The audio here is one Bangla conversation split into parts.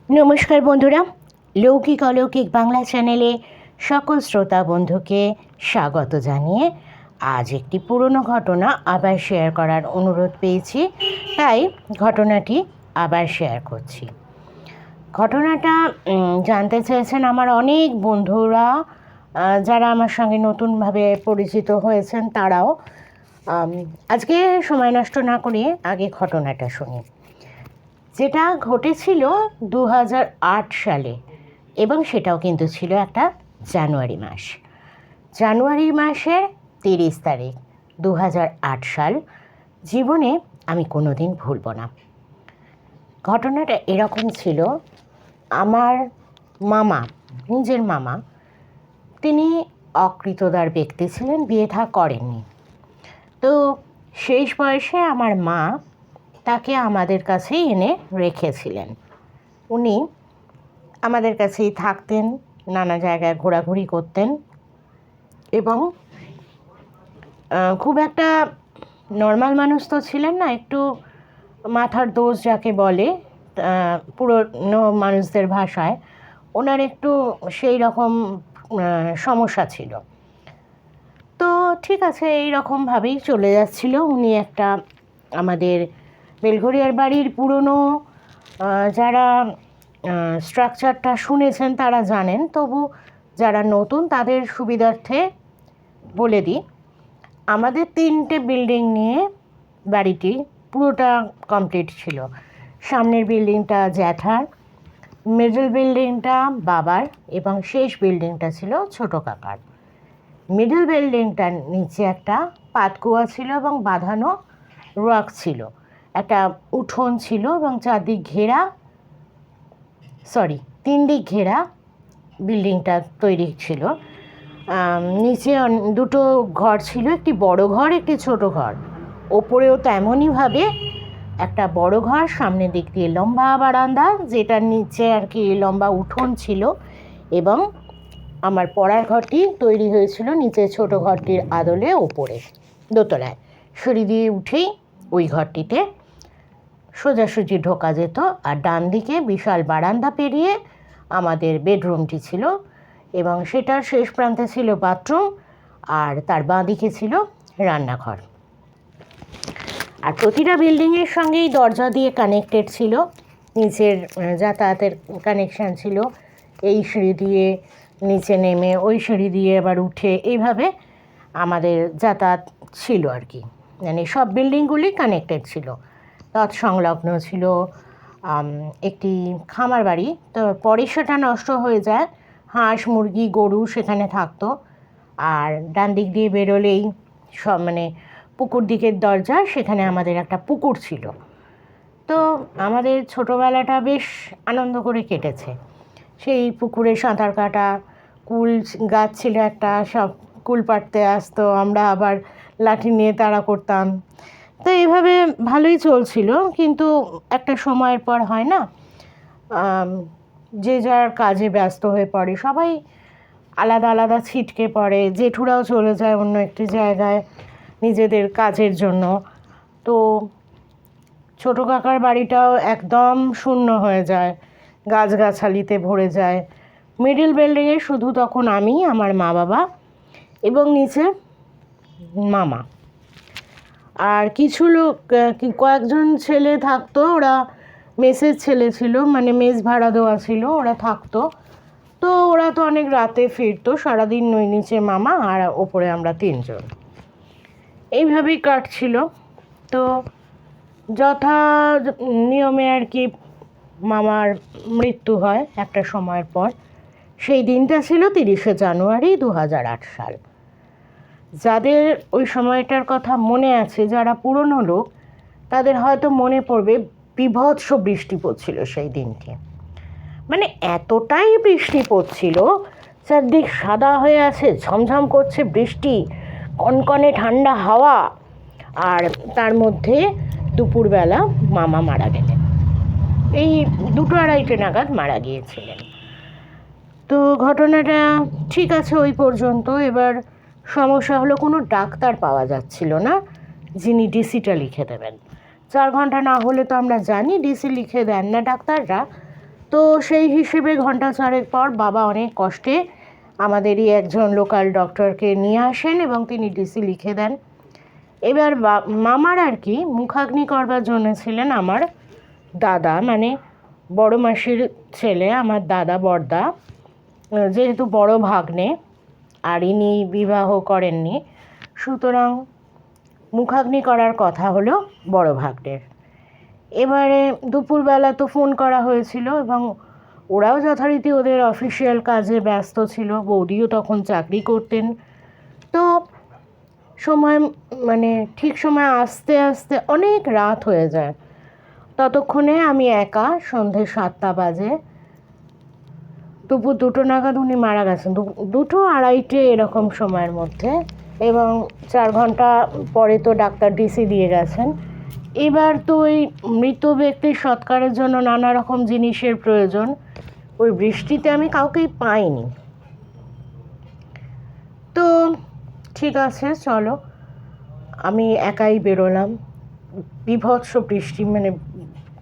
নমস্কার বন্ধুরা, লৌকিক অলৌকিক বাংলা চ্যানেলে সকল শ্রোতা বন্ধুকে স্বাগত জানিয়ে আজ একটি পুরনো ঘটনা আবার শেয়ার করার অনুরোধ পেয়েছি, তাই ঘটনাটি আবার শেয়ার করছি। ঘটনাটা জানতে চেয়েছেন আমার অনেক বন্ধুরা, যারা আমার সঙ্গে নতুনভাবে পরিচিত হয়েছেন তারাও। আজকে সময় নষ্ট না করে আগে ঘটনাটা শুনি। যেটা ঘটেছিল 2008 সালে, এবং সেটাও কিন্তু ছিল একটা জানুয়ারি মাস। জানুয়ারি মাসের 30 তারিখ 2008 সাল জীবনে আমি কোনো দিন ভুলব না। ঘটনাটা এরকম ছিল, আমার মামা, নিজের মামা, তিনি অকৃতদার ব্যক্তি ছিলেন, বিয়ে থা করেননি। তো শেষ বয়সে আমার মা তাকে আমাদের কাছেই এনে রেখেছিলেন। উনি আমাদের কাছেই থাকতেন, নানা জায়গায় ঘোরাঘুরি করতেন, এবং খুব একটা নর্মাল মানুষ তো ছিলেন না, একটু মাথার দোষ যাকে বলে পুরনো মানুষদের ভাষায়, ওনার একটু সেই রকম সমস্যা ছিল। তো ঠিক আছে, এই রকমভাবেই চলে যাচ্ছিল। উনি একটা আমাদের বেলঘরিয়ার বাড়ির পুরনো যারা স্ট্রাকচারটা শুনেছেন তারা জানেন, তবু যারা নতুন তাদের সুবিধার্থে বলে দিই। আমাদের 3টে বিল্ডিং নিয়ে বাড়িটি পুরোটা কমপ্লিট ছিল। সামনের বিল্ডিংটা জ্যাঠার, মিডল বিল্ডিংটা বাবার, এবং শেষ বিল্ডিংটা ছিল ছোটো কাকার। মিডল বিল্ডিংটার নিচে একটা পাতকুয়া ছিল এবং বাঁধানো রক ছিল, একটা উঠোন ছিল এবং 3 দিক ঘেরা বিল্ডিংটা তৈরি ছিল। নিচে 2টো ঘর ছিল, একটি বড় ঘর, একটি ছোট ঘর। ওপরেও তেমনইভাবে একটা বড় ঘর, সামনের দিক দিয়ে লম্বা বারান্দা, যেটার নিচে আর কি লম্বা উঠোন ছিল, এবং আমার পড়ার ঘরটি তৈরি হয়েছিল নিচে ছোট ঘরটির আদলে ওপরে দোতলায়। সিঁড়ি দিয়ে উঠেই ওই ঘরটিতে সোজাসুজি ঢোকা যেত, আর ডান দিকে বিশাল বারান্দা পেরিয়ে আমাদের বেডরুমটি ছিল, এবং সেটার শেষ প্রান্তে ছিল বাথরুম, আর তার বাঁ দিকে ছিল রান্নাঘর। আর প্রতিটা বিল্ডিংয়ের সঙ্গেই দরজা দিয়ে কানেক্টেড ছিল, নিচের যাতায়াতের কানেকশান ছিল। এই সিঁড়ি দিয়ে নিচে নেমে ওই সিঁড়ি দিয়ে আবার উঠে, এইভাবে আমাদের যাতায়াত ছিল আর কি। মানে সব বিল্ডিংগুলি কানেক্টেড ছিল। তৎসংলগ্ন ছিল একটি খামার বাড়ি, তো পরে সেটা নষ্ট হয়ে যায়। হাঁস, মুরগি, গরু সেখানে থাকতো। আর ডান দিক দিয়ে বেরোলেই সব মানে পুকুর দিকের দরজা, সেখানে আমাদের একটা পুকুর ছিল। তো আমাদের ছোটোবেলাটা বেশ আনন্দ করে কেটেছে। সেই পুকুরে সাঁতার কাটা, কুল গাছ ছিল একটা, সব কুল পাড়তে আসতো, আমরা আবার লাঠি নিয়ে তাড়া করতাম। তো এইভাবে ভালোই চলছিল, কিন্তু একটা সময়ের পর হয় না, যে যার কাজে ব্যস্ত হয়ে পড়ে, সবাই আলাদা আলাদা ছিটকে পড়ে, জেঠুরাও চলে যায় অন্য একটি জায়গায় নিজেদের কাজের জন্য। তো ছোটো কাকার বাড়িটাও একদম শূন্য হয়ে যায়, গাছগাছালিতে ভরে যায়। মিডল বিল্ডিংয়ে শুধু তখন আমি, আমার মা বাবা, এবং নিচে মামা, আর কিছু লোক, কয়েকজন ছেলে থাকতো, ওরা মেসের ছেলে ছিল, মানে মেস ভাড়া দেওয়া ছিল, ওরা থাকতো। তো ওরা তো অনেক রাতে ফিরতো, সারাদিন নিচে মামা আর ওপরে আমরা 3 জন, এইভাবেই কাটছিল। তো যথা নিয়মে আর কি মামার মৃত্যু হয় একটা সময়ের পর। সেই দিনটা ছিল 30শে জানুয়ারি 2008 সাল। যাদের ওই সময়টার কথা মনে আছে, যারা পুরনো লোক, তাদের হয়তো মনে পড়বে বীভৎস বৃষ্টি পড়ছিল সেই দিনকে। মানে এতটাই বৃষ্টি পড়ছিল, চারদিক সাদা হয়ে আছে, ঝমঝম করছে বৃষ্টি, কনকনে ঠান্ডা হাওয়া, আর তার মধ্যে দুপুরবেলা মামা মারা গেলেন। এই 2-2:30 নাগাদ মারা গিয়েছিলেন। তো ঘটনাটা ঠিক আছে ওই পর্যন্ত। এবার সমস্যা হলো, কোনো ডাক্তার পাওয়া যাচ্ছিল না যিনি ডিসিটা লিখে দেবেন। 4 ঘন্টা না হলে তো আমরা জানি ডিসি লিখে দেন না ডাক্তাররা। তো সেই হিসেবে ঘন্টা চারেক পর বাবা অনেক কষ্টে আমাদেরই একজন লোকাল ডক্টরকে নিয়ে আসেন এবং তিনি ডিসি লিখে দেন। এবার মামার আর কি মুখাগ্নি করবার জন্য ছিলেন আমার দাদা, মানে বড় মাসির ছেলে, আমার দাদা বড়দা, যেহেতু বড় ভাগ্নে আর ইনি বিবাহ করেননি, সুতরাং মুখাগ্নি করার কথা হলো বড় ভাগ্নের। এবারে দুপুরবেলা তো ফোন করা হয়েছিল এবং ওরাও যথারীতি ওদের অফিসিয়াল কাজে ব্যস্ত ছিল, বৌদিও তখন চাকরি করতেন। তো সময় মানে ঠিক সময় আসতে আসতে অনেক রাত হয়ে যায়। ততক্ষণে আমি একা, সন্ধে 7টা বাজে, দুপুর 2টো নাগাদ উনি মারা গেছেন, 2টো 2:30 এরকম সময়ের মধ্যে, এবং 4 ঘন্টা পরে তো ডাক্তার ডিসি দিয়ে গেছেন। এবার তো ওই মৃত ব্যক্তির সৎকারের জন্য নানা রকম জিনিসের প্রয়োজন। ওই বৃষ্টিতে আমি কাউকেই পাইনি। তো ঠিক আছে চলো, আমি একাই বেরোলাম। বিভৎস বৃষ্টি, মানে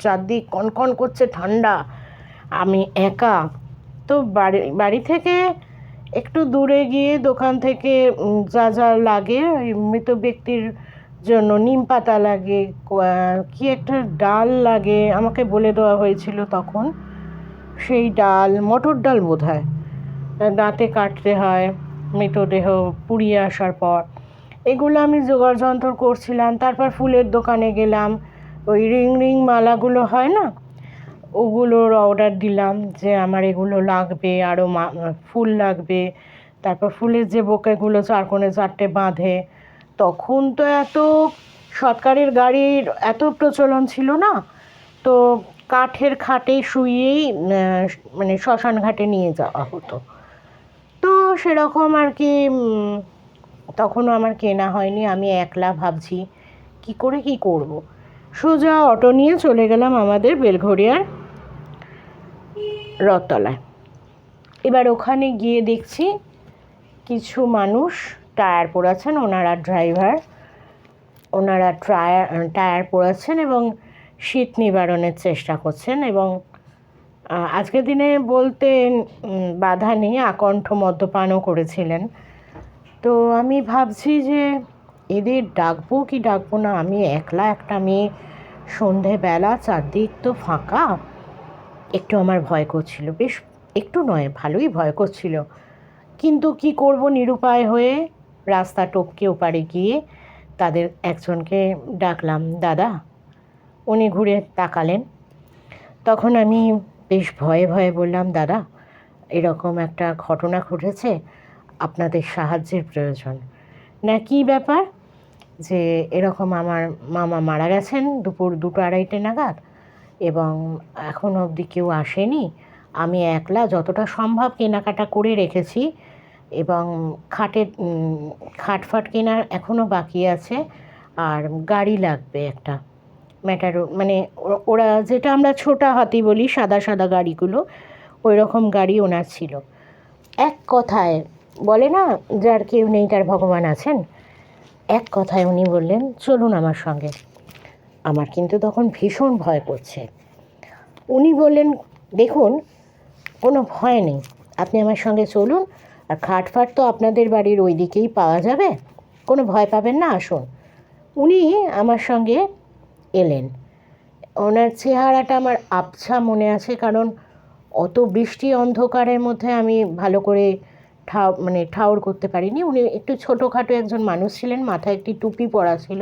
চারদিক কনকন করছে ঠান্ডা, আমি একা। তো বাড়ি থেকে একটু দূরে গিয়ে দোকান থেকে যা যা লাগে, ওই মৃত ব্যক্তির জন্য নিম পাতা লাগে, কি একটা ডাল লাগে আমাকে বলে দেওয়া হয়েছিল তখন, সেই ডাল, মটর ডাল বোধহয়, দাঁতে কাটতে হয় মৃতদেহ পুড়িয়ে আসার পর। এগুলো আমি জোগাড় যন্ত্র করছিলাম। তারপর ফুলের দোকানে গেলাম, ওই রিং মালাগুলো হয় না, ওগুলোর অর্ডার দিলাম যে আমার এগুলো লাগবে, আরও ফুল লাগবে। তারপর ফুলের যে বোকেগুলো 4 কোণে 4টে বাঁধে, তখন তো এত সরকারের গাড়ির এত প্রচলন ছিল না, তো কাঠের খাটে শুয়েই মানে শ্মশান ঘাটে নিয়ে যাওয়া হতো। তো সেরকম আর কি তখনও আমার কেনা হয়নি। আমি একলা ভাবছি কি করে কি করব। সোজা অটো নিয়ে চলে গেলাম আমাদের বেলঘড়িয়ার রথতলায়। এবার ওখানে গিয়ে দেখছি কিছু মানুষ টায়ার পোড়াচ্ছেন, ওনারা ড্রাইভার, ওনারা টায়ার পোড়াচ্ছেন এবং শীত নিবারণের চেষ্টা করছেন। এবং আজকের দিনে বলতে বাধা নেই, আকণ্ঠ মদ্যপানও করেছিলেন। তো আমি ভাবছি যে এদের ডাকবো কি ডাকবো না। আমি একলা একটা মেয়ে, সন্ধেবেলা, চারদিক তো ফাঁকা, একটু আমার ভয় করছিল, বেশ একটু নয় ভালোই ভয় করছিল। কিন্তু কি করব, নিরুপায় হয়ে রাস্তা টপকে ওপারে গিয়ে তাদের একজনকে ডাকলাম, দাদা। উনি ঘুরে তাকালেন। তখন আমি বেশ ভয়ে ভয়ে বললাম, দাদা এরকম একটা ঘটনা ঘটেছে, আপনাদের সাহায্যের প্রয়োজন। না কি ব্যাপার? যে এরকম আমার মামা মারা গেছেন দুপুর 2টো 2:30 নাগাদ, এবং এখন অবধি কেউ আসেনি। আমি একলা যতটা সম্ভব কেনাকাটা করে রেখেছি, এবং খাটফাট কেনার এখনও বাকি আছে, আর গাড়ি লাগবে একটা ম্যাটারো, মানে ওরা যেটা আমরা ছোটা হাতি বলি, সাদা সাদা গাড়িগুলো, ওই রকম গাড়ি ওনার ছিল। এক কথায় বলে না, যার কেউ নেই তার ভগবান আছেন, এক কথায় উনি বললেন চলুন আমার সঙ্গে। আমার কিন্তু তখন ভীষণ ভয় করছে। উনি বললেন, দেখুন কোনো ভয় নেই, আপনি আমার সঙ্গে চলুন, আর খাটফাট তো আপনাদের বাড়ির ওই দিকেই পাওয়া যাবে, কোনো ভয় পাবেন না, আসুন। উনি আমার সঙ্গে এলেন। ওনার চেহারাটা আমার আবছা মনে আছে, কারণ অত বৃষ্টি অন্ধকারের মধ্যে আমি ভালো করে ঠাউর করতে পারিনি। উনি একটু ছোটোখাটো একজন মানুষ ছিলেন, মাথায় একটি টুপি পরা ছিল,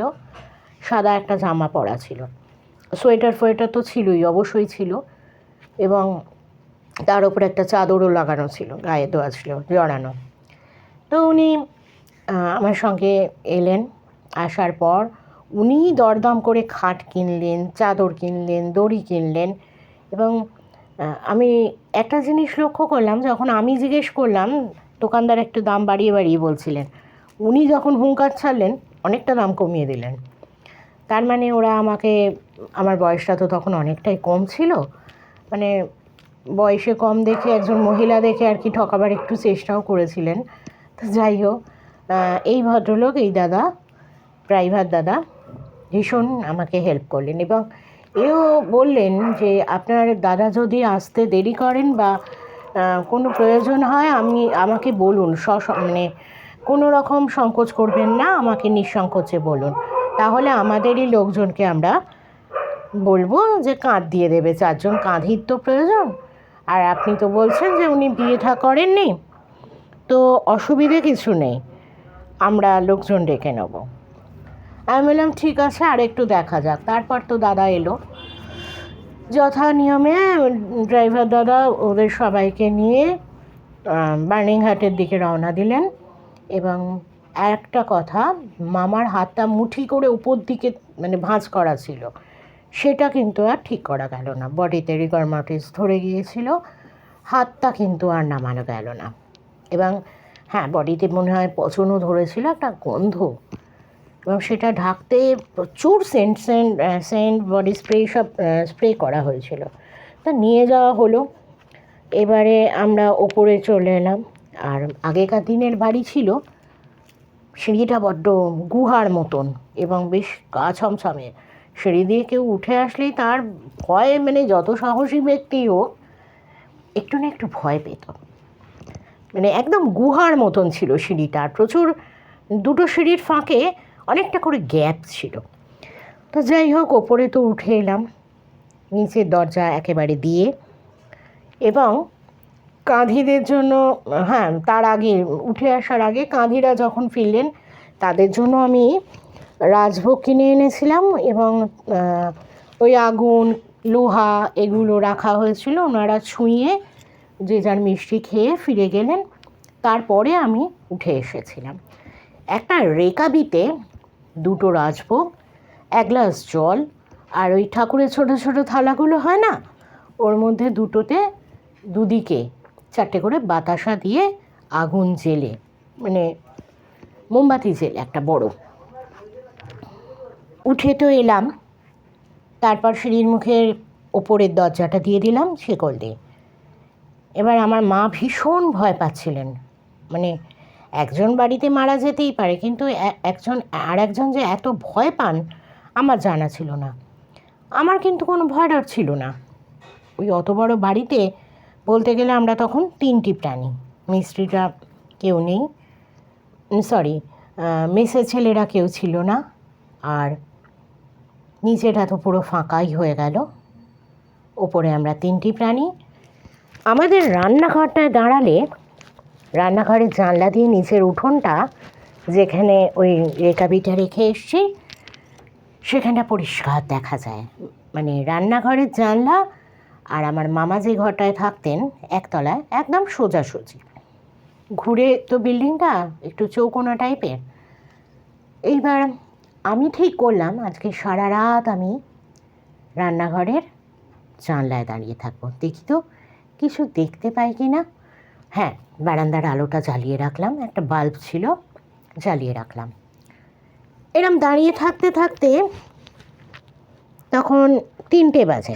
সাদা একটা জামা পরা ছিল, সোয়েটার তো ছিলই, অবশ্যই ছিল, এবং তার ওপর একটা চাদরও লাগানো ছিল, গায়ে দেওয়া ছিল, জড়ানো। তো উনি আমার সঙ্গে এলেন। আসার পর উনি দরদাম করে খাট কিনলেন, চাদর কিনলেন, দড়ি কিনলেন। এবং আমি একটা জিনিস লক্ষ্য করলাম, যখন আমি জিজ্ঞেস করলাম, দোকানদার একটু দাম বাড়িয়ে বাড়িয়ে বলছিলেন, উনি যখন হুঙ্কার ছাড়লেন অনেকটা দাম কমিয়ে দিলেন। তার মানে ওরা আমাকে, আমার বয়সটা তো তখন অনেকটাই কম ছিল, মানে বয়সে কম দেখে একজন মহিলা দেখে আর কি ঠকাবার একটু চেষ্টাও করেছিলেন। তো যাই হোক, এই ভদ্রলোক, এই দাদা, ড্রাইভার দাদা ভীষণ আমাকে হেল্প করলেন। এবং এও বললেন যে আপনার দাদা যদি আসতে দেরি করেন বা কোনো প্রয়োজন হয় আমাকে বলুন, মানে কোনো রকম সংকোচ করবেন না, আমাকে নিঃসংকোচে বলুন, তাহলে আমাদেরই লোকজনকে আমরা বলবো যে কাঁধ দিয়ে দেবে, 4জন কাঁধির তো প্রয়োজন। আর আপনি তো বলছেন যে উনি বিয়ে থা করেননি, তো অসুবিধে কিছু নেই, আমরা লোকজন ডেকে নেব। আমি বললাম ঠিক আছে, আর একটু দেখা যাক। তারপর তো দাদা এলো, যথা নিয়মে ড্রাইভার দাদা ওদের সবাইকে নিয়ে বার্নিংহাটের দিকে রওনা দিলেন। এবং একটা কথা, মামার হাতটা মুঠি করে উপর দিকে মানে ভাঁজ করা ছিল, সেটা কিন্তু আর ঠিক করা গেল না। বডিতে রিগর মর্টিস ধরে গিয়েছিল, হাতটা কিন্তু আর নামানো গেল না। এবং হ্যাঁ, বডিতে মনে হয় পচনও ধরেছিল, একটা গন্ধ, এবং সেটা ঢাকতে প্রচুর সেন্ট বডি স্প্রে সব স্প্রে করা হয়েছিল। তা নিয়ে যাওয়া হলো। এবারে আমরা ওপরে চলে এলাম। আর আগেকার দিনের বাড়ি ছিল, সিঁড়িটা বড্ড গুহার মতন এবং বেশ গা ছমছমে। সিঁড়ি দিয়ে কেউ উঠে আসলেই তার ভয়, মানে যত সাহসী ব্যক্তি হোক একটু না একটু ভয় পেত। মানে একদম গুহার মতন ছিল সিঁড়িটা, আর প্রচুর দুটো সিঁড়ির ফাঁকে অনেকটা করে গ্যাপ ছিল। তো যাই হোক, ওপরে তো উঠে এলাম, নিচের দরজা একেবারে দিয়ে। এবং কাঁধিদের জন্য, হ্যাঁ তার আগে, উঠে আসার আগে কাঁধিরা যখন ফিরলেন তাদের জন্য আমি রাজভোগ কিনে এনেছিলাম, এবং ওই আগুন, লোহা এগুলো রাখা হয়েছিল। ওনারা ছুঁয়ে যে যার মিষ্টি খেয়ে ফিরে গেলেন। তারপরে আমি উঠে এসেছিলাম। একটা রেকাবিতে 2টো রাজভোগ, 1 গ্লাস জল, আর ওই ঠাকুরের ছোটো ছোটো থালাগুলো হয় না, ওর মধ্যে দুটোতে দুদিকে 4টে করে বাতাসা দিয়ে আগুন জেলে, মানে মোমবাতি জেলে একটা বড়। উঠে তো এলাম, তারপর সিঁড়ির মুখের ওপরের দরজাটা দিয়ে দিলাম শেকল দিয়ে। এবার আমার মা ভীষণ ভয় পাচ্ছিলেন, মানে একজন বাড়িতে মারা যেতেই পারে, কিন্তু একজন যে এত ভয় পান আমার জানা ছিল না। আমার কিন্তু কোনো ভয় ডর ছিল না। ওই অত বড় বাড়িতে বলতে গেলে আমরা তখন 3টি প্রাণী, মিস্ত্রিটা কেউ নেই, সরি মেসের ছেলেরা কেউ ছিল না, আর নিচেটা তো পুরো ফাঁকাই হয়ে গেল। ওপরে আমরা 3টি প্রাণী। আমাদের রান্নাঘরটায় দাঁড়ালে, রান্নাঘরের জানলা দিয়ে নিচের উঠোনটা, যেখানে ওই রেকাবিটা রেখে এসছি, সেখানটা পরিষ্কার দেখা যায়। মানে রান্নাঘরের জানলা আর আমার মামা যে ঘরটায় থাকতেন একতলায়, একদম সোজাসুজি। ঘুরে তো বিল্ডিংটা একটু চৌকোনা টাইপের। এইবার আমি ঠিক করলাম আজকে সারা রাত আমি রান্নাঘরের জানলায় দাঁড়িয়ে থাকবো, দেখি তো কিছু দেখতে পাই কি না। হ্যাঁ, বারান্দার আলোটা জ্বালিয়ে রাখলাম, একটা বাল্ব ছিল, জ্বালিয়ে রাখলাম। এরম দাঁড়িয়ে থাকতে থাকতে তখন 3টে বাজে।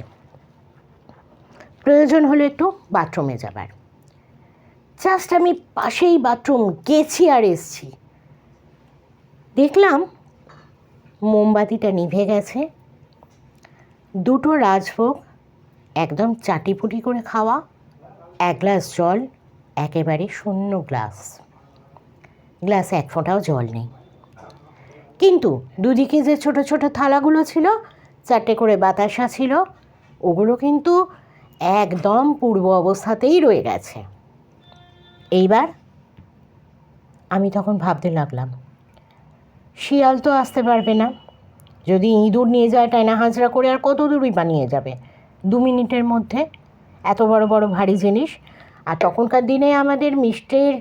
প্রয়োজন হলো একটু বাথরুমে যাবার। জাস্ট আমি পাশেই বাথরুম গেছি আর এসছি, দেখলাম মোমবাতিটা নিভে গেছে। 2টো রাজভোগ একদম চাটিপুটি করে খাওয়া, 1 গ্লাস জল, একেবারে শূন্য গ্লাসে 1 ফোঁটাও জল নেই। কিন্তু দুদিকে যে ছোট ছোট থালাগুলো ছিল, 4টে করে বাতাসা ছিল, ওগুলো কিন্তু একদম পূর্ব অবস্থাতেই রয়ে গেছে। এইবার আমি তখন ভাবতে লাগলাম, শিয়াল তো আসতে পারবে না, যদি ইঁদুর নিয়ে যায় টাইনা হাজরা করে আর কত দূরই বানিয়ে যাবে 2 মিনিটের মধ্যে, এত বড় বড় ভারী জিনিস। আর তখনকার দিনে আমাদের মিষ্টির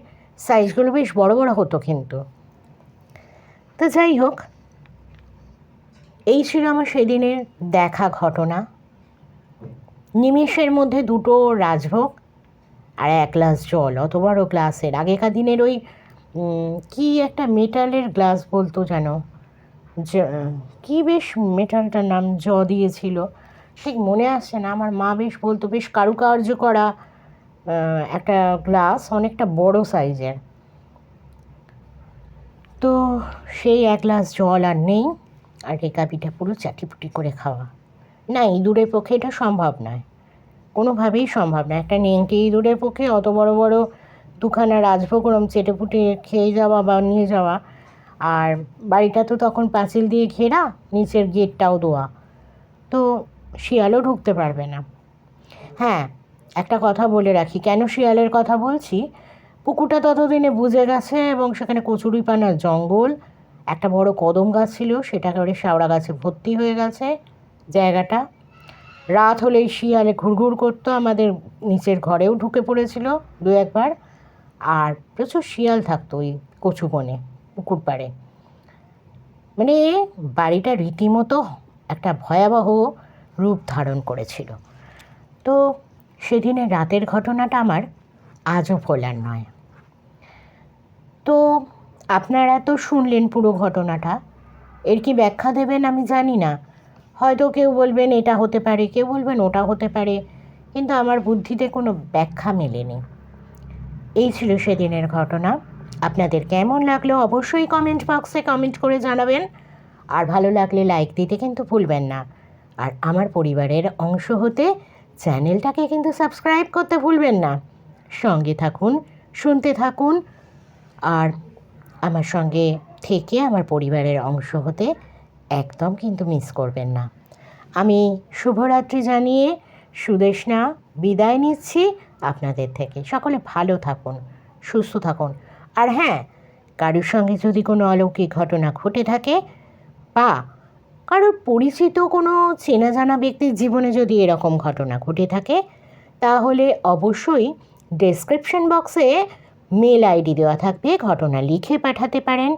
সাইজগুলো বেশ বড় বড় হতো কিন্তু। তো যাই হোক, এই ছিল আমার সেদিনের দেখা ঘটনা। নিমেষের মধ্যে 2টো রাজভোগ আর 1 গ্লাস জল, অত বড় গ্লাসের। আগেকার দিনের ওই কি একটা মেটালের গ্লাস বলতো যেন, কি বেশ মেটালটার নাম দিয়েছিল, ঠিক মনে আসছে না। আমার মা বেশ বলতো, বেশ কারুকার্য করা একটা গ্লাস, অনেকটা বড় সাইজের। তো সেই 1 গ্লাস জল আর নেই, আর রেকাবিটা পুরো চাটিপুটি করে খাওয়া। না, ইঁদুরের পক্ষে এটা সম্ভব নয়, কোনোভাবেই সম্ভব নয়। একটা নেংটি ইঁদুরের পক্ষে অত বড় বড় দুখানা রাজভোগ ওরম চেটেপুটে খেয়ে যাওয়া বা নিয়ে যাওয়া। আর বাড়িটা তো তখন পাঁচিল দিয়ে ঘেরা, নিচের গেটটাও দেওয়া, তো শিয়ালও ঢুকতে পারবে না। হ্যাঁ, একটা কথা বলে রাখি, কেন শিয়ালের কথা বলছি, পুকুরটা ততদিনে বুঝে গেছে এবং সেখানে কচুরিপানার জঙ্গল, একটা বড় কদম গাছ ছিল, সেটা করে শেওড়া গাছে ভর্তি হয়ে গেছে জায়গাটা। রাত হলেই শিয়ালে ঘুরঘুর করতো, আমাদের নিচের ঘরেও ঢুকে পড়েছিল দু একবার। আর প্রচুর শিয়াল থাকতো ওই কচু বনে, পুকুর পাড়ে। মানে বাড়িটা রীতিমতো একটা ভয়াবহ রূপ ধারণ করেছিল। তো সেদিনের রাতের ঘটনাটা আমার আজও ভোলার নয়। তো আপনারা তো শুনলেন পুরো ঘটনাটা, এর কি ব্যাখ্যা দেবেন আমি জানি না। হয়তো কেউ বলবেন এটা হতে পারে, কেউ বলবেন ওটা হতে পারে, কিন্তু আমার বুদ্ধিতে কোনো ব্যাখ্যা মেলেনি। এই ছিল সেদিনের ঘটনা। আপনাদের কেমন লাগলো অবশ্যই কমেন্ট বক্সে কমেন্ট করে জানাবেন। আর ভালো লাগলে লাইক দিতে কিন্তু ভুলবেন না। আর আমার পরিবারের অংশ হতে চ্যানেলটাকে কিন্তু সাবস্ক্রাইব করতে ভুলবেন না। সঙ্গে থাকুন, শুনতে থাকুন, আর আমার সঙ্গে থেকে আমার পরিবারের অংশ হতে একদম কিন্তু মিস করবেন না। আমি শুভরাত্রি জানিয়ে সুদেষ্ণা বিদায় নিচ্ছি আপনাদের থেকে। সকলে ভালো থাকুন, সুস্থ থাকুন। আর হ্যাঁ, কারোর সঙ্গে যদি কোনো অলৌকিক ঘটনা ঘটে থাকে বা কারোর পরিচিত কোনো চেনা জানা ব্যক্তির জীবনে যদি এরকম ঘটনা ঘটে থাকে, তাহলে অবশ্যই ডেসক্রিপশন বক্সে মেল আইডি দেওয়া থাকবে, ঘটনা লিখে পাঠাতে পারেন।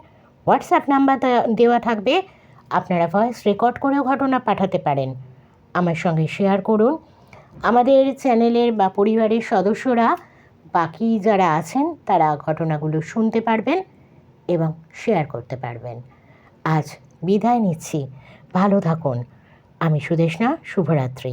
হোয়াটসঅ্যাপ নাম্বার দেওয়া থাকবে, আপনারা ভয়েস রেকর্ড করেও ঘটনা পাঠাতে পারেন, আমার সঙ্গে শেয়ার করুন। আমাদের চ্যানেলের বা পরিবারের সদস্যরা বাকি যারা আছেন তারা ঘটনাগুলো শুনতে পারবেন এবং শেয়ার করতে পারবেন। আজ বিদায় নিচ্ছি, ভালো থাকুন। আমি সুদেষ্ণা, শুভরাত্রি।